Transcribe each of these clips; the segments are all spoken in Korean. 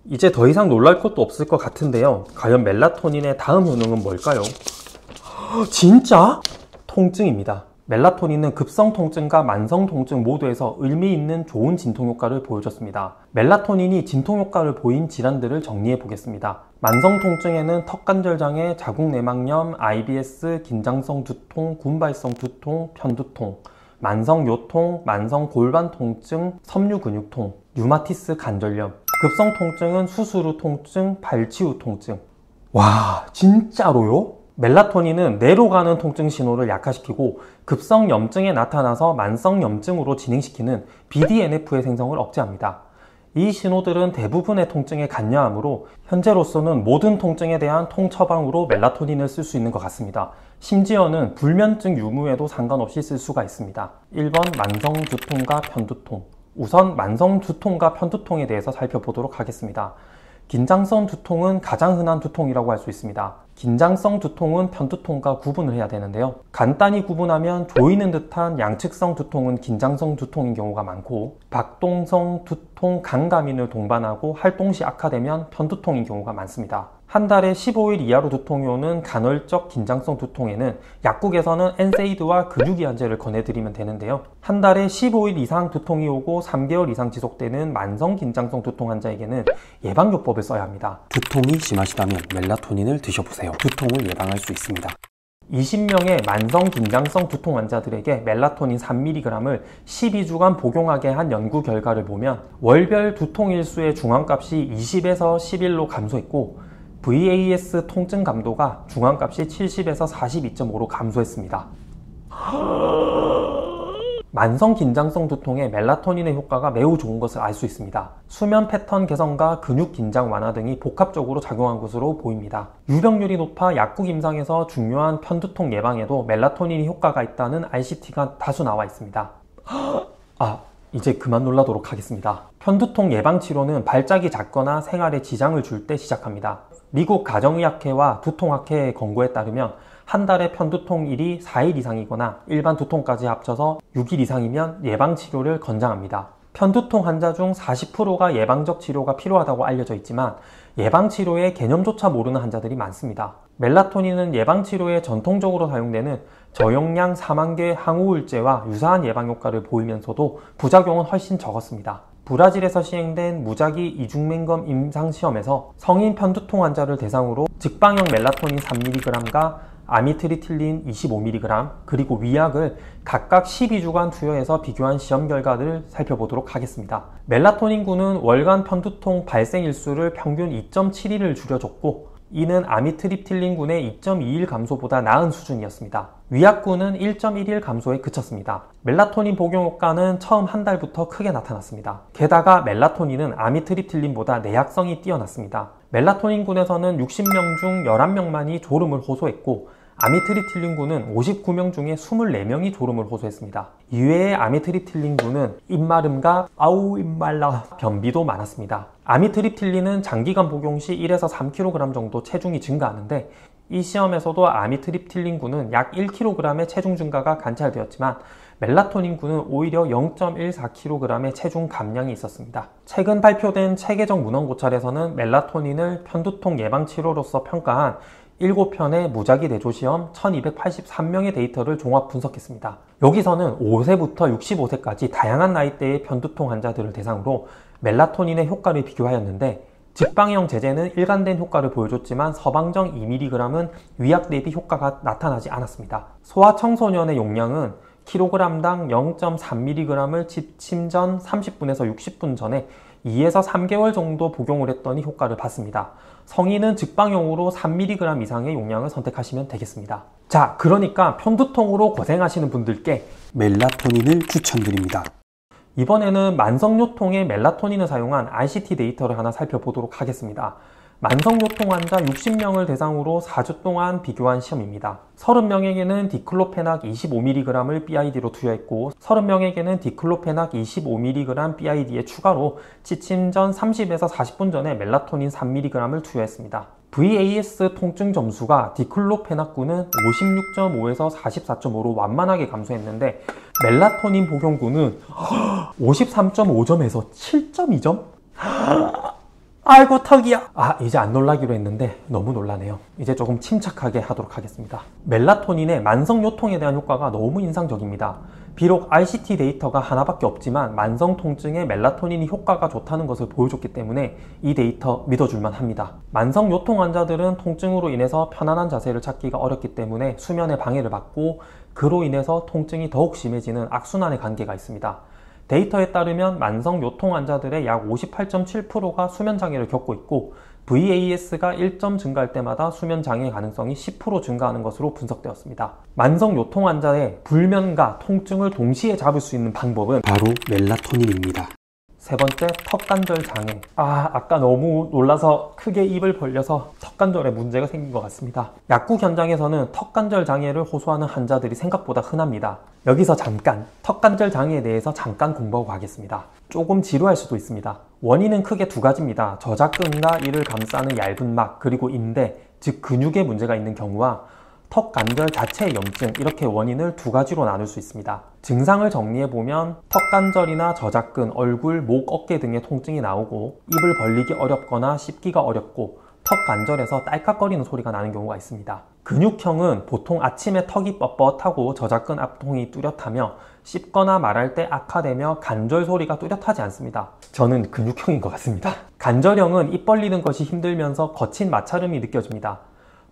이제 더 이상 놀랄 것도 없을 것 같은데요. 과연 멜라토닌의 다음 효능은 뭘까요? 진짜? 통증입니다. 멜라토닌은 급성 통증과 만성 통증 모두에서 의미 있는 좋은 진통 효과를 보여줬습니다. 멜라토닌이 진통 효과를 보인 질환들을 정리해 보겠습니다. 만성 통증에는 턱관절 장애, 자궁 내막염, IBS, 긴장성 두통, 군발성 두통, 편두통, 만성 요통, 만성 골반 통증, 섬유 근육통, 류마티스 관절염, 급성 통증은 수술 후 통증, 발치 후 통증. 와, 진짜로요? 멜라토닌은 뇌로 가는 통증 신호를 약화시키고 급성 염증에 나타나서 만성 염증으로 진행시키는 BDNF의 생성을 억제합니다. 이 신호들은 대부분의 통증에 관여하므로 현재로서는 모든 통증에 대한 통처방으로 멜라토닌을 쓸 수 있는 것 같습니다. 심지어는 불면증 유무에도 상관없이 쓸 수가 있습니다. 1번 만성 두통과 편두통. 우선 만성 두통과 편두통에 대해서 살펴보도록 하겠습니다. 긴장성 두통은 가장 흔한 두통이라고 할 수 있습니다. 긴장성 두통은 편두통과 구분을 해야 되는데요. 간단히 구분하면 조이는 듯한 양측성 두통은 긴장성 두통인 경우가 많고, 박동성 두통, 간감인을 동반하고 활동시 악화되면 편두통인 경우가 많습니다. 한 달에 15일 이하로 두통이 오는 간헐적 긴장성 두통에는 약국에서는 엔세이드와 근육이완제를 권해드리면 되는데요. 한 달에 15일 이상 두통이 오고 3개월 이상 지속되는 만성 긴장성 두통 환자에게는 예방요법을 써야 합니다. 두통이 심하시다면 멜라토닌을 드셔보세요. 두통을 예방할 수 있습니다. 20명의 만성 긴장성 두통 환자들에게 멜라토닌 3mg을 12주간 복용하게 한 연구 결과를 보면 월별 두통 일수의 중앙값이 20에서 11로 감소했고, VAS 통증 감도가 중앙값이 70에서 42.5로 감소했습니다. 만성 긴장성 두통에 멜라토닌의 효과가 매우 좋은 것을 알 수 있습니다. 수면 패턴 개선과 근육 긴장 완화 등이 복합적으로 작용한 것으로 보입니다. 유병률이 높아 약국 임상에서 중요한 편두통 예방에도 멜라토닌이 효과가 있다는 RCT가 다수 나와 있습니다. 이제 그만 놀라도록 하겠습니다. 편두통 예방 치료는 발작이 잦거나 생활에 지장을 줄 때 시작합니다. 미국 가정의학회와 두통학회의 권고에 따르면 한 달에 편두통일이 4일 이상이거나 일반 두통까지 합쳐서 6일 이상이면 예방치료를 권장합니다. 편두통 환자 중 40%가 예방적 치료가 필요하다고 알려져 있지만 예방치료의 개념조차 모르는 환자들이 많습니다. 멜라토닌은 예방치료에 전통적으로 사용되는 저용량 사망계 항우울제와 유사한 예방효과를 보이면서도 부작용은 훨씬 적었습니다. 브라질에서 시행된 무작위 이중맹검 임상시험에서 성인 편두통 환자를 대상으로 직방형 멜라토닌 3mg과 아미트리틸린 25mg 그리고 위약을 각각 12주간 투여해서 비교한 시험 결과를 살펴보도록 하겠습니다. 멜라토닌군은 월간 편두통 발생 일수를 평균 2.7일을 줄여줬고, 이는 아미트립틸린군의 2.2일 감소보다 나은 수준이었습니다. 위약군은 1.1일 감소에 그쳤습니다. 멜라토닌 복용 효과는 처음 한 달부터 크게 나타났습니다. 게다가 멜라토닌은 아미트립틸린보다 내약성이 뛰어났습니다. 멜라토닌군에서는 60명 중 11명만이 졸음을 호소했고, 아미트립틸린군은 59명 중에 24명이 졸음을 호소했습니다. 이외에 아미트립틸린군은 입마름과 아우 입말라 변비도 많았습니다. 아미트립틸린은 장기간 복용 시 1에서 3kg 정도 체중이 증가하는데, 이 시험에서도 아미트립틸린군은 약 1kg의 체중 증가가 관찰되었지만 멜라토닌군은 오히려 0.14kg의 체중 감량이 있었습니다. 최근 발표된 체계적 문헌 고찰에서는 멜라토닌을 편두통 예방 치료로서 평가한 7편의 무작위 내조 시험 1283명의 데이터를 종합 분석했습니다. 여기서는 5세부터 65세까지 다양한 나이대의 편두통 환자들을 대상으로 멜라토닌의 효과를 비교하였는데, 직방형 제제는 일관된 효과를 보여줬지만 서방정 2mg은 위약 대비 효과가 나타나지 않았습니다. 소아청소년의 용량은 kg당 0.3mg을 취침 전 30분에서 60분 전에 2에서 3개월 정도 복용을 했더니 효과를 봤습니다. 성인은 직방용으로 3mg 이상의 용량을 선택하시면 되겠습니다. 자, 그러니까 편두통으로 고생하시는 분들께 멜라토닌을 추천드립니다. 이번에는 만성요통에 멜라토닌을 사용한 RCT 데이터를 하나 살펴보도록 하겠습니다. 만성요통 환자 60명을 대상으로 4주 동안 비교한 시험입니다. 30명에게는 디클로페낙 25mg을 BID로 투여했고, 30명에게는 디클로페낙 25mg BID에 추가로 취침 전 30에서 40분 전에 멜라토닌 3mg을 투여했습니다. VAS 통증 점수가 디클로페낙군은 56.5에서 44.5로 완만하게 감소했는데, 멜라토닌 복용군은 53.5점에서 7.2점? 아이고 턱이야. 이제 안 놀라기로 했는데 너무 놀라네요. 이제 조금 침착하게 하도록 하겠습니다. 멜라토닌의 만성 요통에 대한 효과가 너무 인상적입니다. 비록 RCT 데이터가 하나밖에 없지만 만성 통증에 멜라토닌이 효과가 좋다는 것을 보여줬기 때문에 이 데이터 믿어줄만 합니다. 만성 요통 환자들은 통증으로 인해서 편안한 자세를 찾기가 어렵기 때문에 수면에 방해를 받고 그로 인해서 통증이 더욱 심해지는 악순환의 관계가 있습니다. 데이터에 따르면 만성 요통 환자들의 약 58.7%가 수면장애를 겪고 있고 VAS가 1점 증가할 때마다 수면장애 가능성이 10% 증가하는 것으로 분석되었습니다. 만성 요통 환자의 불면과 통증을 동시에 잡을 수 있는 방법은 바로 멜라토닌입니다. 세 번째, 턱관절 장애. 아까 너무 놀라서 크게 입을 벌려서 턱관절에 문제가 생긴 것 같습니다. 약국 현장에서는 턱관절 장애를 호소하는 환자들이 생각보다 흔합니다. 여기서 잠깐 턱관절 장애에 대해서 잠깐 공부하고 가겠습니다. 조금 지루할 수도 있습니다. 원인은 크게 두 가지입니다. 저작근과 이를 감싸는 얇은 막, 그리고 인대, 즉 근육에 문제가 있는 경우와 턱관절 자체의 염증, 이렇게 원인을 두 가지로 나눌 수 있습니다. 증상을 정리해보면 턱관절이나 저작근, 얼굴, 목, 어깨 등의 통증이 나오고 입을 벌리기 어렵거나 씹기가 어렵고 턱관절에서 딸깍거리는 소리가 나는 경우가 있습니다. 근육형은 보통 아침에 턱이 뻣뻣하고 저작근 앞통이 뚜렷하며 씹거나 말할 때 악화되며 관절 소리가 뚜렷하지 않습니다. 저는 근육형인 것 같습니다. 관절형은 입 벌리는 것이 힘들면서 거친 마찰음이 느껴집니다.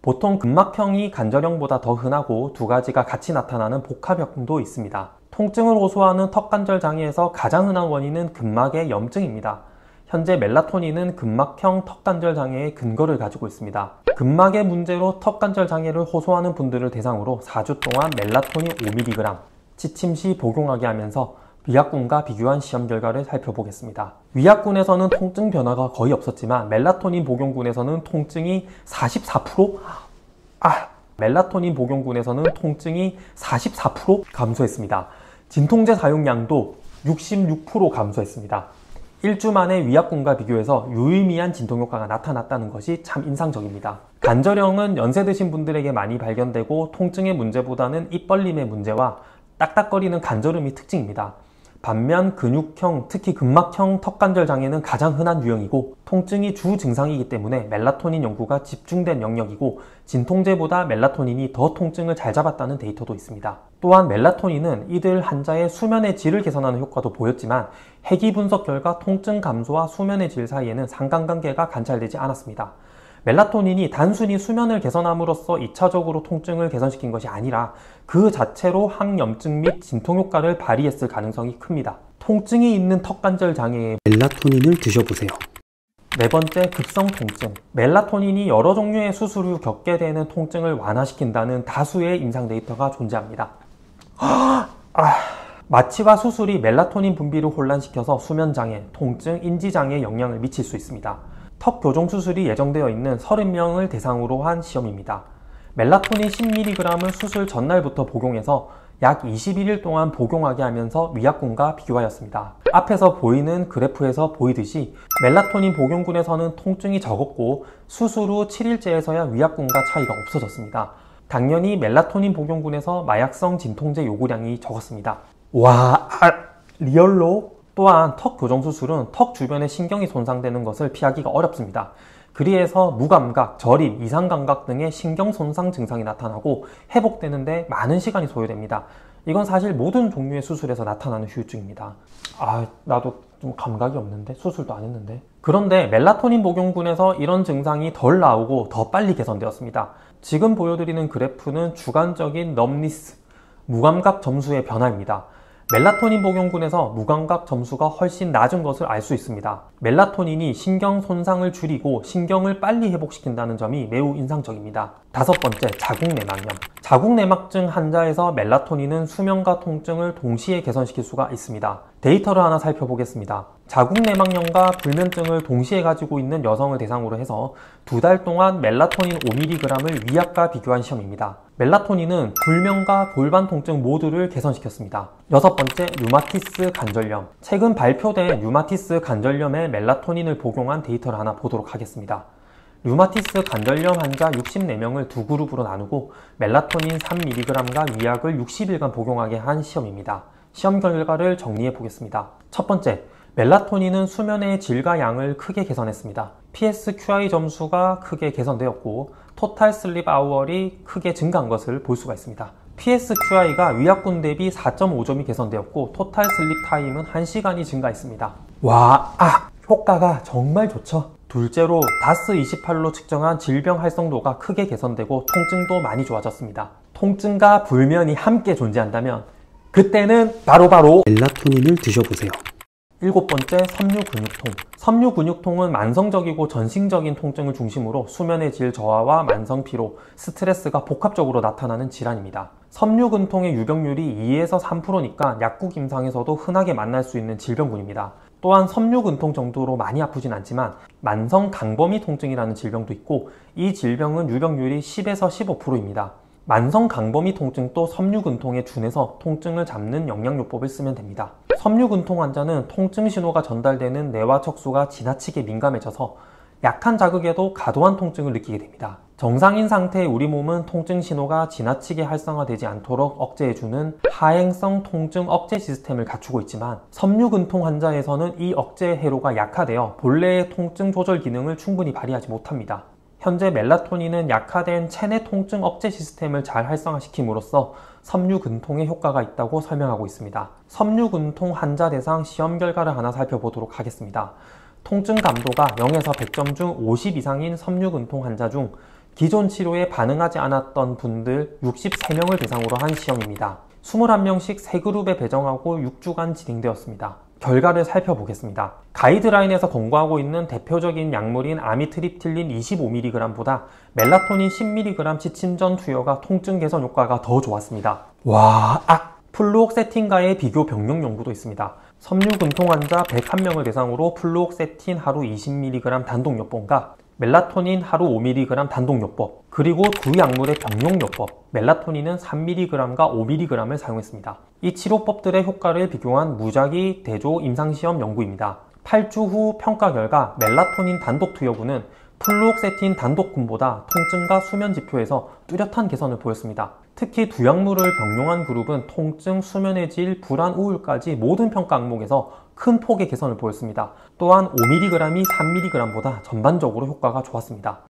보통 근막형이 관절형보다 더 흔하고 두 가지가 같이 나타나는 복합형도 있습니다. 통증을 호소하는 턱관절 장애에서 가장 흔한 원인은 근막의 염증입니다. 현재 멜라토닌은 근막형 턱관절 장애의 근거를 가지고 있습니다. 근막의 문제로 턱관절 장애를 호소하는 분들을 대상으로 4주 동안 멜라토닌 5mg, 지침 시 복용하게 하면서 위약군과 비교한 시험 결과를 살펴보겠습니다. 위약군에서는 통증 변화가 거의 없었지만 멜라토닌 복용군에서는 통증이 44%? 멜라토닌 복용군에서는 통증이 44% 감소했습니다. 진통제 사용량도 66% 감소했습니다. 1주 만에 위약군과 비교해서 유의미한 진통효과가 나타났다는 것이 참 인상적입니다. 관절형은 연세 드신 분들에게 많이 발견되고 통증의 문제보다는 입 벌림의 문제와 딱딱거리는 관절음이 특징입니다. 반면 근육형, 특히 근막형 턱관절 장애는 가장 흔한 유형이고 통증이 주 증상이기 때문에 멜라토닌 연구가 집중된 영역이고 진통제보다 멜라토닌이 더 통증을 잘 잡았다는 데이터도 있습니다. 또한 멜라토닌은 이들 환자의 수면의 질을 개선하는 효과도 보였지만 해기 분석 결과 통증 감소와 수면의 질 사이에는 상관관계가 관찰되지 않았습니다. 멜라토닌이 단순히 수면을 개선함으로써 2차적으로 통증을 개선시킨 것이 아니라 그 자체로 항염증 및 진통 효과를 발휘했을 가능성이 큽니다. 통증이 있는 턱관절 장애에 멜라토닌을 드셔보세요. 네 번째, 급성 통증. 멜라토닌이 여러 종류의 수술 후 겪게 되는 통증을 완화시킨다는 다수의 임상 데이터가 존재합니다. 마취와 수술이 멜라토닌 분비를 혼란시켜서 수면장애, 통증, 인지장애에 영향을 미칠 수 있습니다. 턱 교정 수술이 예정되어 있는 30명을 대상으로 한 시험입니다. 멜라토닌 10mg을 수술 전날부터 복용해서 약 21일 동안 복용하게 하면서 위약군과 비교하였습니다. 앞에서 보이는 그래프에서 보이듯이 멜라토닌 복용군에서는 통증이 적었고 수술 후 7일째에서야 위약군과 차이가 없어졌습니다. 당연히 멜라토닌 복용군에서 마약성 진통제 요구량이 적었습니다. 리얼로? 또한 턱 교정 수술은 턱 주변에 신경이 손상되는 것을 피하기가 어렵습니다. 그리해서 무감각, 저림, 이상감각 등의 신경 손상 증상이 나타나고 회복되는데 많은 시간이 소요됩니다. 이건 사실 모든 종류의 수술에서 나타나는 후유증입니다. 나도 좀 감각이 없는데? 수술도 안 했는데? 그런데 멜라토닌 복용군에서 이런 증상이 덜 나오고 더 빨리 개선되었습니다. 지금 보여드리는 그래프는 주관적인 넘니스, 무감각 점수의 변화입니다. 멜라토닌 복용군에서 무감각 점수가 훨씬 낮은 것을 알 수 있습니다. 멜라토닌이 신경 손상을 줄이고 신경을 빨리 회복시킨다는 점이 매우 인상적입니다. 다섯 번째, 자궁내막염. 자궁내막증 환자에서 멜라토닌은 수면과 통증을 동시에 개선시킬 수가 있습니다. 데이터를 하나 살펴보겠습니다. 자궁내막염과 불면증을 동시에 가지고 있는 여성을 대상으로 해서 2달 동안 멜라토닌 5mg을 위약과 비교한 시험입니다. 멜라토닌은 불면과 골반 통증 모두를 개선시켰습니다. 여섯 번째, 류마티스 관절염. 최근 발표된 류마티스 관절염에 멜라토닌을 복용한 데이터를 하나 보도록 하겠습니다. 류마티스 관절염 환자 64명을 두 그룹으로 나누고 멜라토닌 3mg과 위약을 60일간 복용하게 한 시험입니다. 시험 결과를 정리해 보겠습니다. 첫 번째, 멜라토닌은 수면의 질과 양을 크게 개선했습니다. PSQI 점수가 크게 개선되었고 토탈 슬립 아워리 크게 증가한 것을 볼 수가 있습니다. PSQI가 위약군 대비 4.5점이 개선되었고 토탈 슬립 타임은 1시간이 증가했습니다. 효과가 정말 좋죠. 둘째로 DAS28로 측정한 질병 활성도가 크게 개선되고 통증도 많이 좋아졌습니다. 통증과 불면이 함께 존재한다면 그때는 바로 멜라토닌을 드셔보세요. 7번째, 섬유근육통. 섬유근육통은 만성적이고 전신적인 통증을 중심으로 수면의 질 저하와 만성피로, 스트레스가 복합적으로 나타나는 질환입니다. 섬유근통의 유병률이 2에서 3%니까 약국 임상에서도 흔하게 만날 수 있는 질병군입니다. 또한 섬유근통 정도로 많이 아프진 않지만 만성 강범위 통증이라는 질병도 있고 이 질병은 유병률이 10에서 15%입니다. 만성 강범위 통증도 섬유근통에 준해서 통증을 잡는 영양요법을 쓰면 됩니다. 섬유근통 환자는 통증 신호가 전달되는 뇌와 척수가 지나치게 민감해져서 약한 자극에도 과도한 통증을 느끼게 됩니다. 정상인 상태의 우리 몸은 통증 신호가 지나치게 활성화되지 않도록 억제해주는 하행성 통증 억제 시스템을 갖추고 있지만 섬유근통 환자에서는 이 억제 회로가 약화되어 본래의 통증 조절 기능을 충분히 발휘하지 못합니다. 현재 멜라토닌은 약화된 체내 통증 억제 시스템을 잘 활성화시킴으로써 섬유근통에 효과가 있다고 설명하고 있습니다. 섬유근통 환자 대상 시험 결과를 하나 살펴보도록 하겠습니다. 통증 감도가 0에서 100점 중 50 이상인 섬유근통 환자 중 기존 치료에 반응하지 않았던 분들 63명을 대상으로 한 시험입니다. 21명씩 3그룹에 배정하고 6주간 진행되었습니다. 결과를 살펴보겠습니다. 가이드라인에서 권고하고 있는 대표적인 약물인 아미트립틸린 25mg보다 멜라토닌 10mg 지침 전 투여가 통증 개선 효과가 더 좋았습니다. 플루옥세틴과의 비교 병력 연구도 있습니다. 섬유근통 환자 101명을 대상으로 플루옥세틴 하루 20mg 단독요법과 멜라토닌 하루 5mg 단독요법, 그리고 두 약물의 병용요법, 멜라토닌은 3mg과 5mg을 사용했습니다. 이 치료법들의 효과를 비교한 무작위 대조 임상시험 연구입니다. 8주 후 평가 결과 멜라토닌 단독 투여군은 플루옥세틴 단독군보다 통증과 수면 지표에서 뚜렷한 개선을 보였습니다. 특히 두 약물을 병용한 그룹은 통증, 수면의 질, 불안, 우울까지 모든 평가 항목에서 큰 폭의 개선을 보였습니다. 또한 5mg이 3mg보다 전반적으로 효과가 좋았습니다.